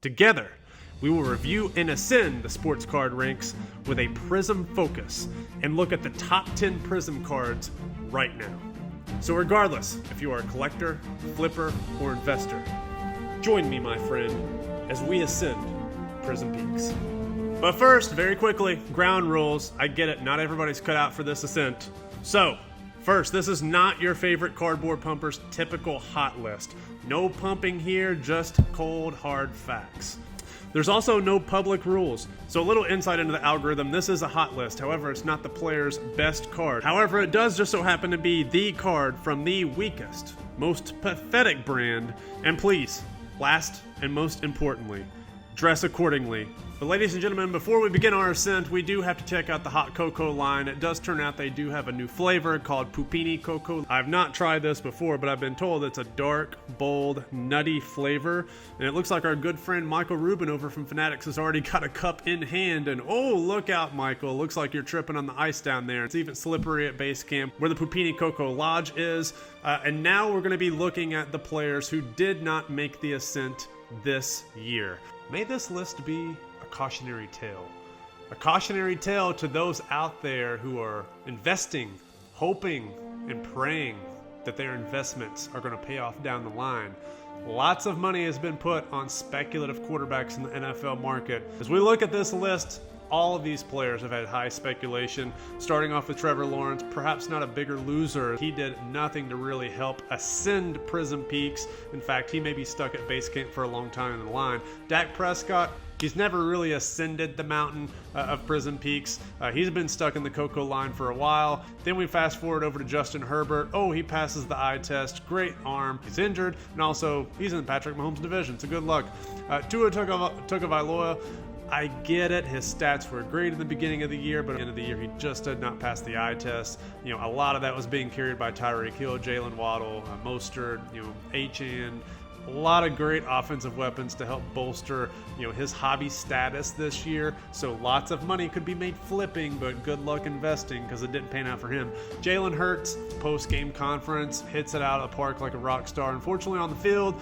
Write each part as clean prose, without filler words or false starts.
Together, we will review and ascend the sports card ranks with a Prizm focus and look at the top 10 Prizm cards right now. So regardless if you are a collector, flipper, or investor, join me, my friend, as we ascend Prizm Peaks. But first, very quickly, ground rules. I get it, not everybody's cut out for this ascent. So, first, this is not your favorite cardboard pumper's typical hot list. No pumping here, just cold, hard facts. There's also no public rules, so a little insight into the algorithm. This is a hot list, however, it's not the player's best card. However, it does just so happen to be the card from the weakest, most pathetic brand, and please, last and most importantly, dress accordingly. But ladies and gentlemen, before we begin our ascent, we do have to check out the hot cocoa line. It does turn out they do have a new flavor called Panini Cocoa. I've not tried this before, but I've been told it's a dark, bold, nutty flavor. And it looks like our good friend Michael Rubin over from Fanatics has already got a cup in hand. And oh, look out, Michael. Looks like you're tripping on the ice down there. It's even slippery at base camp where the Panini Cocoa Lodge is. And now we're going to be looking at the players who did not make the ascent this year. May this list be cautionary tale. A cautionary tale to those out there who are investing, hoping, and praying that their investments are going to pay off down the line. Lots of money has been put on speculative quarterbacks in the NFL market. As we look at this list, all of these players have had high speculation, starting off with Trevor Lawrence, perhaps not a bigger loser. He did nothing to really help ascend Prizm Peaks. In fact, he may be stuck at base camp for a long time in the line. Dak Prescott, he's never really ascended the mountain of Prizm Peaks. He's been stuck in the Cocoa line for a while. Then we fast forward over to Justin Herbert. Oh, he passes the eye test. Great arm. He's injured. And also, he's in Patrick Mahomes' division, so good luck. Tua Tagovailoa, I get it. His stats were great at the beginning of the year, but at the end of the year, he just did not pass the eye test. You know, a lot of that was being carried by Tyreek Hill, Jalen Waddle, Mostert, Achane. A lot of great offensive weapons to help bolster, his hobby status this year. So lots of money could be made flipping, but good luck investing because it didn't pan out for him. Jalen Hurts, post-game conference, hits it out of the park like a rock star. Unfortunately, on the field,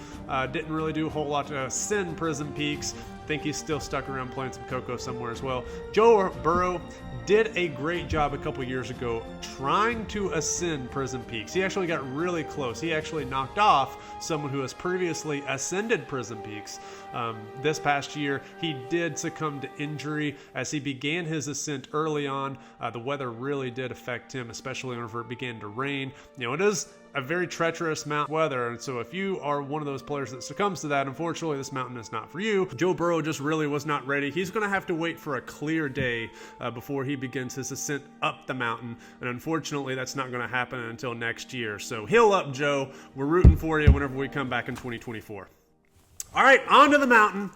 didn't really do a whole lot to ascend Prizm Peaks. Think he's still stuck around playing some Cocoa somewhere as well. Joe Burrow did a great job a couple years ago trying to ascend Prizm Peaks. He actually got really close. He actually knocked off someone who has previously ascended Prizm Peaks. This past year, he did succumb to injury as he began his ascent early on. The weather really did affect him, especially whenever it began to rain. It is a very treacherous mountain weather, and so if you are one of those players that succumbs to that, unfortunately this mountain is not for you. Joe Burrow just really was not ready. He's going to have to wait for a clear day before he begins his ascent up the mountain, and unfortunately that's not going to happen until next year. So heal up, Joe. We're rooting for you whenever we come back in 2024. All right, on to the mountain.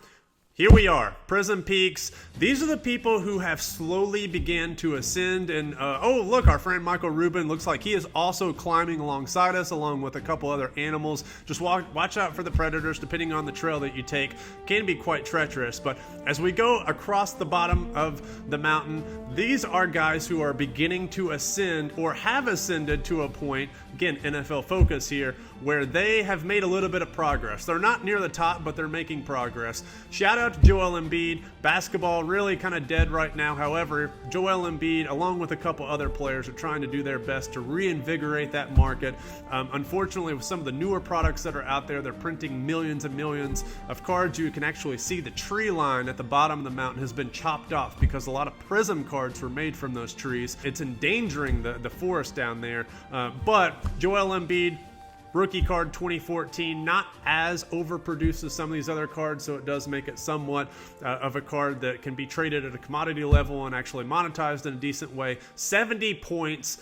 Here we are, Prizm Peaks. These are the people who have slowly began to ascend. And oh, look, our friend Michael Rubin looks like he is also climbing alongside us, along with a couple other animals. Just watch out for the predators, depending on the trail that you take. Can be quite treacherous. But as we go across the bottom of the mountain, these are guys who are beginning to ascend or have ascended to a point, again, NFL focus here, where they have made a little bit of progress. They're not near the top, but they're making progress. Shout out to Joel Embiid. Basketball really kind of dead right now. However, Joel Embiid, along with a couple other players, are trying to do their best to reinvigorate that market. Unfortunately, with some of the newer products that are out there, they're printing millions and millions of cards. You can actually see the tree line at the bottom of the mountain has been chopped off because a lot of Prizm cards were made from those trees. It's endangering the forest down there. But Joel Embiid, rookie card 2014, not as overproduced as some of these other cards, so it does make it somewhat of a card that can be traded at a commodity level and actually monetized in a decent way. 70 points,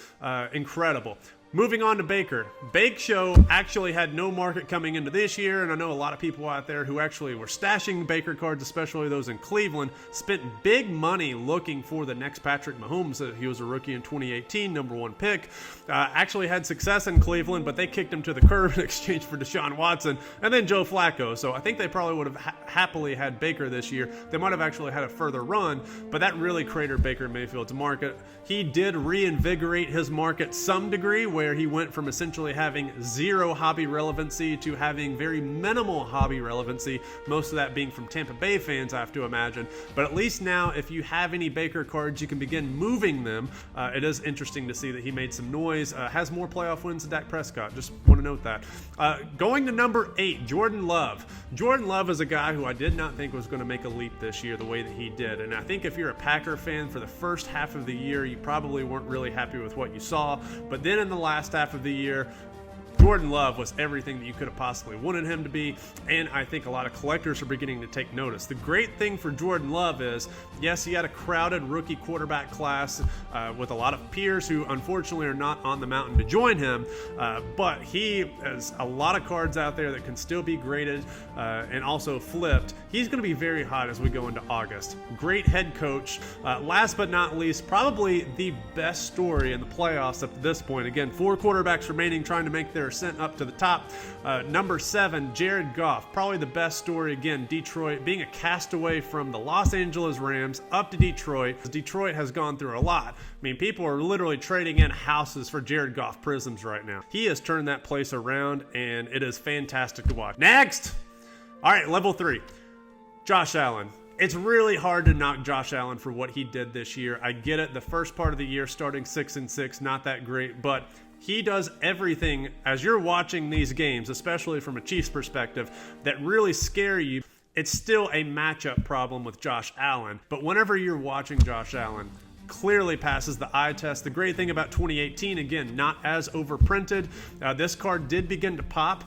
incredible. Moving on to Baker. Bake Show actually had no market coming into this year, and I know a lot of people out there who actually were stashing Baker cards, especially those in Cleveland, spent big money looking for the next Patrick Mahomes. He was a rookie in 2018, number one pick. Actually had success in Cleveland, but they kicked him to the curb in exchange for Deshaun Watson and then Joe Flacco. So I think they probably would have happily had Baker this year. They might have actually had a further run, but that really cratered Baker Mayfield's market. He did reinvigorate his market some degree where he went from essentially having zero hobby relevancy to having very minimal hobby relevancy, most of that being from Tampa Bay fans, I have to imagine. But at least now, if you have any Baker cards, you can begin moving them. It is interesting to see that he made some noise, has more playoff wins than Dak Prescott. Just want to note that. Going to number 8, Jordan Love. Jordan Love is a guy who I did not think was going to make a leap this year the way that he did. And I think if you're a Packer fan, for the first half of the year, you probably weren't really happy with what you saw. But then in the last half of the year, Jordan Love was everything that you could have possibly wanted him to be, and I think a lot of collectors are beginning to take notice. The great thing for Jordan Love is, yes, he had a crowded rookie quarterback class with a lot of peers who unfortunately are not on the mountain to join him, but he has a lot of cards out there that can still be graded and also flipped. He's going to be very hot as we go into August. Great head coach. Last but not least, probably the best story in the playoffs up to this point. Again, 4 quarterbacks remaining trying to make their ascent up to the top. Number 7, Jared Goff. Probably the best story. Again, Detroit being a castaway from the Los Angeles Rams up to Detroit. Detroit has gone through a lot. I mean, people are literally trading in houses for Jared Goff Prizms right now. He has turned that place around, and it is fantastic to watch. Next! All right, level 3. Josh Allen. It's really hard to knock Josh Allen for what he did this year. I get it. The first part of the year starting 6-6, not that great, but he does everything as you're watching these games, especially from a Chiefs perspective, that really scare you. It's still a matchup problem with Josh Allen, but whenever you're watching Josh Allen, clearly passes the eye test. The great thing about 2018, again, not as overprinted. This card did begin to pop.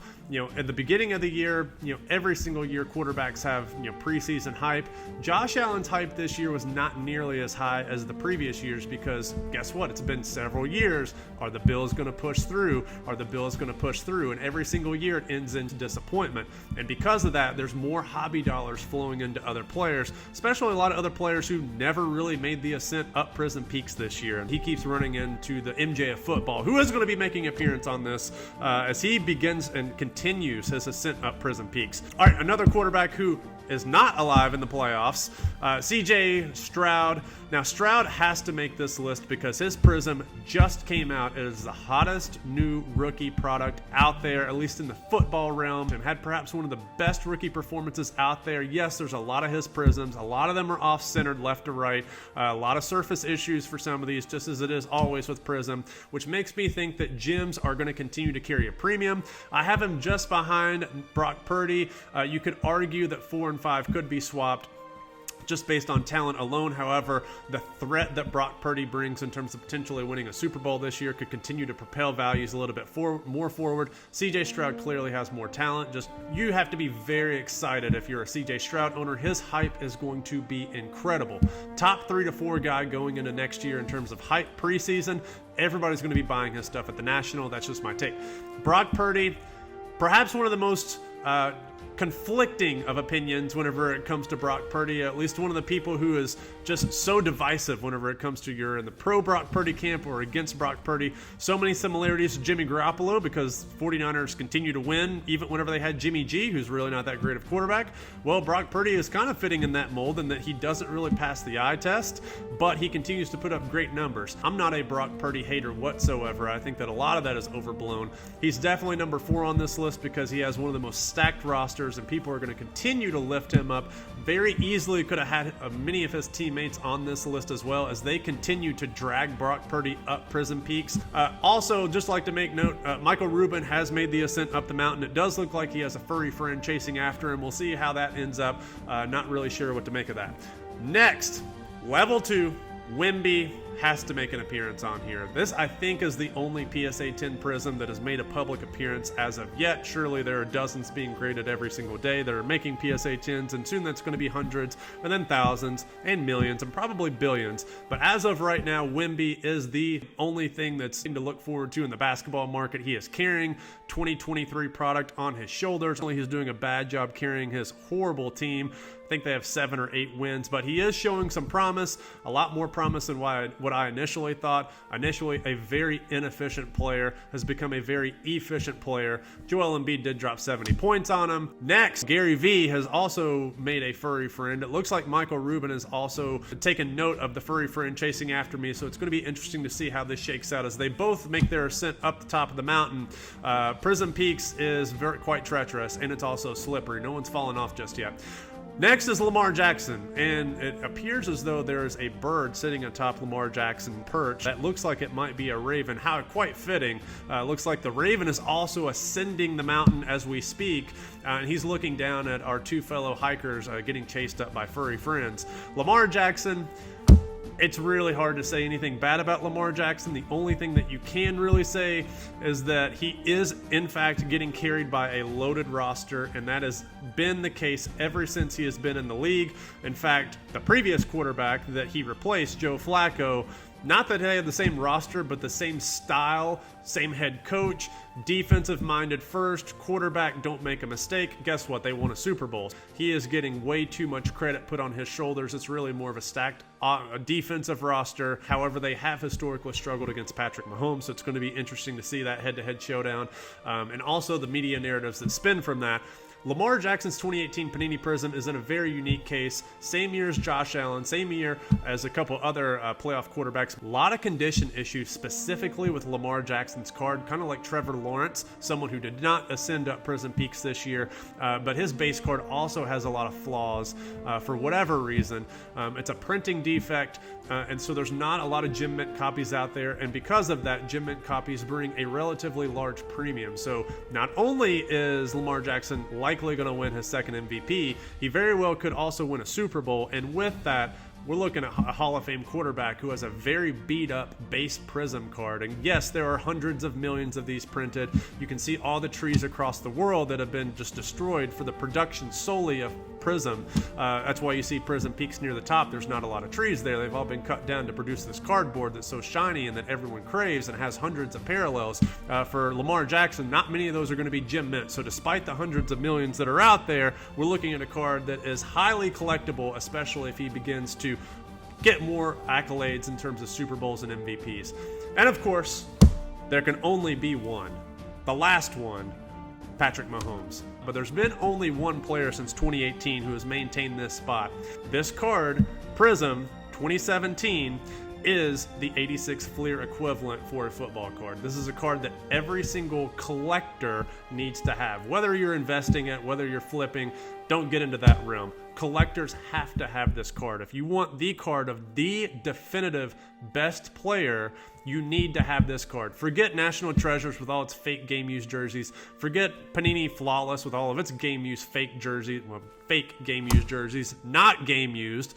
At the beginning of the year, every single year quarterbacks have, preseason hype. Josh Allen's hype this year was not nearly as high as the previous years because guess what? It's been several years. Are the Bills going to push through? Are the Bills going to push through? And every single year it ends in disappointment. And because of that, there's more hobby dollars flowing into other players, especially a lot of other players who never really made the ascent up Prizm Peaks this year. And he keeps running into the MJ of football, who is going to be making an appearance on this as he begins and continues his ascent up Prizm Peaks. All right, another quarterback who is not alive in the playoffs, CJ Stroud. Now, Stroud has to make this list because his Prizm just came out. It is the hottest new rookie product out there, at least in the football realm, and had perhaps one of the best rookie performances out there. Yes, there's a lot of his Prizms. A lot of them are off-centered left to right. A lot of surface issues for some of these, just as it is always with Prizm, which makes me think that gems are going to continue to carry a premium. I have him just behind Brock Purdy. You could argue that 4 and 5 could be swapped just based on talent alone. However, the threat that Brock Purdy brings in terms of potentially winning a Super Bowl this year could continue to propel values a little bit more forward. CJ Stroud clearly has more talent. Just you have to be very excited if you're a CJ Stroud owner. His hype is going to be incredible. Top 3 to 4 guy going into next year in terms of hype preseason. Everybody's going to be buying his stuff at the National. That's just my take. Brock Purdy, perhaps one of the most conflicting of opinions whenever it comes to Brock Purdy, at least one of the people who is just so divisive whenever it comes to you're in the pro Brock Purdy camp or against Brock Purdy. So many similarities to Jimmy Garoppolo because 49ers continue to win even whenever they had Jimmy G, who's really not that great of quarterback. Well, Brock Purdy is kind of fitting in that mold in that he doesn't really pass the eye test, but he continues to put up great numbers. I'm not a Brock Purdy hater whatsoever. I think that a lot of that is overblown. He's definitely number 4 on this list because he has one of the most stacked rosters and people are going to continue to lift him up. Very easily could have had many of his teammates on this list as well as they continue to drag Brock Purdy up Prizm Peaks. Also, just like to make note, Michael Rubin has made the ascent up the mountain. It does look like he has a furry friend chasing after him. We'll see how that ends up. Not really sure what to make of that. Next, level 2, Wemby has to make an appearance on here. This, I think, is the only PSA 10 Prizm that has made a public appearance as of yet. Surely there are dozens being graded every single day that are making PSA 10s, and soon that's going to be hundreds, and then thousands, and millions, and probably billions. But as of right now, Wemby is the only thing that's to look forward to in the basketball market. He is carrying 2023 product on his shoulders. He's doing a bad job carrying his horrible team. I think they have 7 or 8 wins, but he is showing some promise, a lot more promise than what what I initially thought. Initially, a very inefficient player has become a very efficient player. Joel Embiid did drop 70 points on him. Next, Gary V has also made a furry friend. It looks like Michael Rubin has also taken note of the furry friend chasing after me, so it's going to be interesting to see how this shakes out as they both make their ascent up the top of the mountain. Prizm Peaks is quite treacherous, and it's also slippery. No one's fallen off just yet. Next is Lamar Jackson, and it appears as though there is a bird sitting atop Lamar Jackson perch that looks like it might be a raven. How quite fitting. Looks like the raven is also ascending the mountain as we speak, and he's looking down at our two fellow hikers getting chased up by furry friends. Lamar Jackson, it's really hard to say anything bad about Lamar Jackson. The only thing that you can really say is that he is, in fact, getting carried by a loaded roster, and that has been the case ever since he has been in the league. In fact, the previous quarterback that he replaced, Joe Flacco, not that they had the same roster, but the same style, same head coach, defensive-minded first, quarterback, don't make a mistake. Guess what? They won a Super Bowl. He is getting way too much credit put on his shoulders. It's really more of a stacked defensive roster. However, they have historically struggled against Patrick Mahomes, so it's going to be interesting to see that head-to-head showdown. And also the media narratives that spin from that. Lamar Jackson's 2018 Panini Prizm is in a very unique case. Same year as Josh Allen, same year as a couple other playoff quarterbacks. A lot of condition issues specifically with Lamar Jackson's card, kind of like Trevor Lawrence, someone who did not ascend up Prizm Peaks this year, but his base card also has a lot of flaws for whatever reason. It's a printing defect, and so there's not a lot of gem mint copies out there, and because of that, gem mint copies bring a relatively large premium. So not only is Lamar Jackson likely going to win his second MVP, he very well could also win a Super Bowl, and with that, we're looking at a Hall of Fame quarterback who has a very beat-up base Prizm card. And yes, there are hundreds of millions of these printed. You can see all the trees across the world that have been just destroyed for the production solely of Prizm. That's why you see Prizm Peaks near the top. There's not a lot of trees there. They've all been cut down to produce this cardboard that's so shiny and that everyone craves and has hundreds of parallels. For Lamar Jackson, not many of those are going to be gem mint. So despite the hundreds of millions that are out there, we're looking at a card that is highly collectible, especially if he begins to get more accolades in terms of Super Bowls and MVPs. And of course, there can only be one. The last one, Patrick Mahomes. But there's been only one player since 2018 who has maintained this spot. This card, Prizm 2017, is the 86 Fleer equivalent for a football card. This is a card that every single collector needs to have. Whether you're investing it, whether you're flipping, don't get into that realm. Collectors have to have this card. If you want the card of the definitive best player, you need to have this card. Forget National Treasures with all its fake game used jerseys. Forget Panini Flawless with all of its game used fake jerseys. Well, fake game used jerseys, not game used.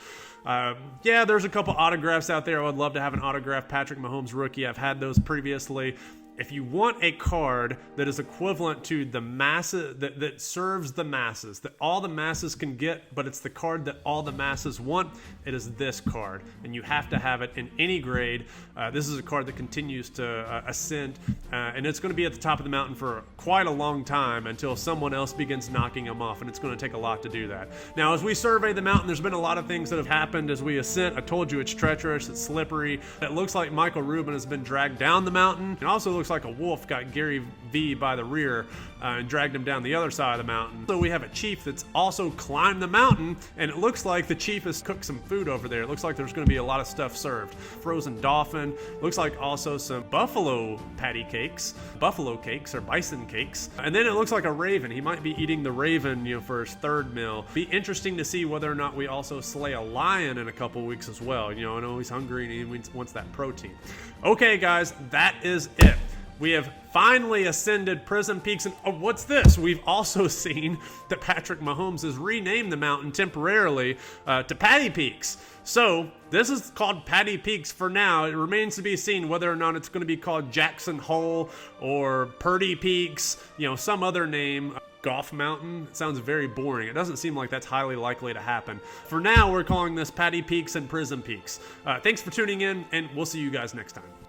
Yeah, there's a couple autographs out there. I would love to have an autographed Patrick Mahomes rookie. I've had those previously. If you want a card that is equivalent to the masses, that serves the masses, that all the masses can get, but it's the card that all the masses want, it is this card. And you have to have it in any grade. This is a card that continues to ascend, and it's going to be at the top of the mountain for quite a long time until someone else begins knocking them off, and it's going to take a lot to do that. Now, as we survey the mountain, there's been a lot of things that have happened as we ascend. I told you it's treacherous, it's slippery. It looks like Michael Rubin has been dragged down the mountain. It also looks like a wolf got Gary V by the rear and dragged him down the other side of the mountain. So we have a chief that's also climbed the mountain, and it looks like the chief has cooked some food over there. It looks like there's going to be a lot of stuff served. Frozen dolphin. Looks like also some buffalo patty cakes, buffalo cakes or bison cakes. And then it looks like a raven. He might be eating the raven, for his third meal. Be interesting to see whether or not we also slay a lion in a couple weeks as well. I know he's hungry and he wants that protein. Okay, guys, that is it. We have finally ascended Prizm Peaks, and oh, what's this? We've also seen that Patrick Mahomes has renamed the mountain temporarily to Patty Peaks. So this is called Patty Peaks for now. It remains to be seen whether or not it's going to be called Jackson Hole or Purdy Peaks, some other name. Golf Mountain. It sounds very boring. It doesn't seem like that's highly likely to happen. For now, we're calling this Patty Peaks and Prizm Peaks. Thanks for tuning in, and we'll see you guys next time.